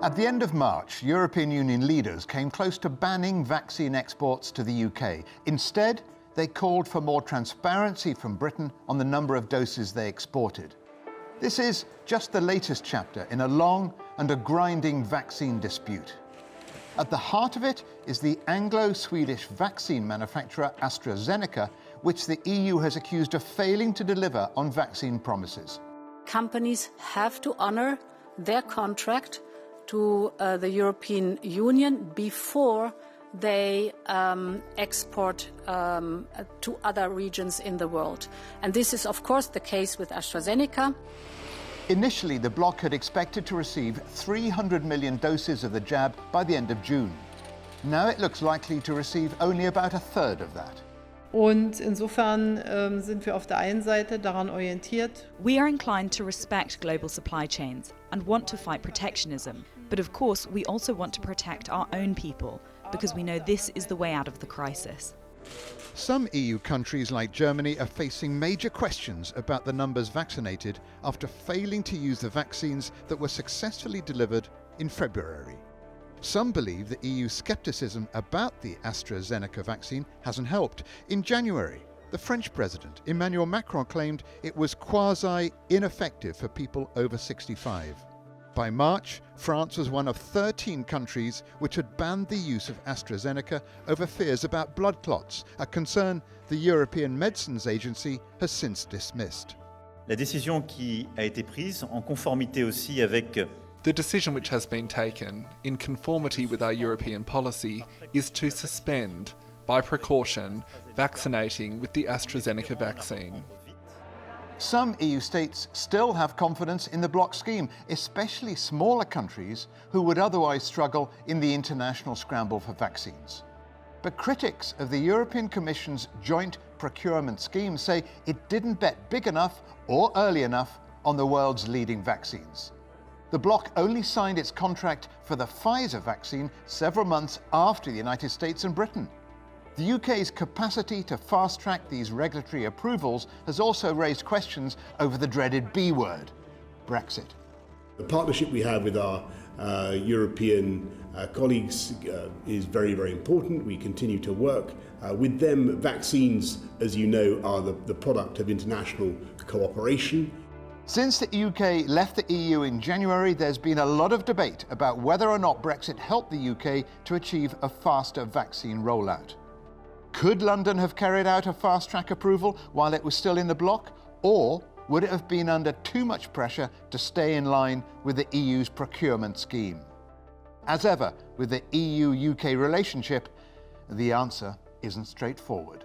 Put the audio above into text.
At the end of March, European Union leaders came close to banning vaccine exports to the UK. Instead, they called for more transparency from Britain on the number of doses they exported. This is just the latest chapter in a long and a grinding vaccine dispute. At the heart of it is the Anglo-Swedish vaccine manufacturer AstraZeneca, which the EU has accused of failing to deliver on vaccine promises. Companies have to honor their contract to the European Union before they export to other regions in the world. And this is, of course, the case with AstraZeneca. Initially, the bloc had expected to receive 300 million doses of the jab by the end of June. Now it looks likely to receive only about a third of that. Und insofern sind wir auf der einen Seite daran orientiert. We are inclined to respect global supply chains and want to fight protectionism. But of course, we also want to protect our own people, because we know this is the way out of the crisis. Some EU countries like Germany are facing major questions about the numbers vaccinated after failing to use the vaccines that were successfully delivered in February. Some believe that EU scepticism about the AstraZeneca vaccine hasn't helped. In January, the French president, Emmanuel Macron, claimed it was quasi-ineffective for people over 65. By March, France was one of 13 countries which had banned the use of AstraZeneca over fears about blood clots, a concern the European Medicines Agency has since dismissed. La décision qui a été prise en conformité aussi avec The decision which has been taken, in conformity with our European policy, is to suspend, by precaution, vaccinating with the AstraZeneca vaccine. Some EU states still have confidence in the bloc scheme, especially smaller countries who would otherwise struggle in the international scramble for vaccines. But critics of the European Commission's joint procurement scheme say it didn't bet big enough or early enough on the world's leading vaccines. The bloc only signed its contract for the Pfizer vaccine several months after the United States and Britain. The UK's capacity to fast-track these regulatory approvals has also raised questions over the dreaded B word, Brexit. The partnership we have with our European colleagues is very, very important. We continue to work with them. Vaccines, as you know, are the product of international cooperation. Since the UK left the EU in January, there's been a lot of debate about whether or not Brexit helped the UK to achieve a faster vaccine rollout. Could London have carried out a fast-track approval while it was still in the bloc, or would it have been under too much pressure to stay in line with the EU's procurement scheme? As ever with the EU-UK relationship, the answer isn't straightforward.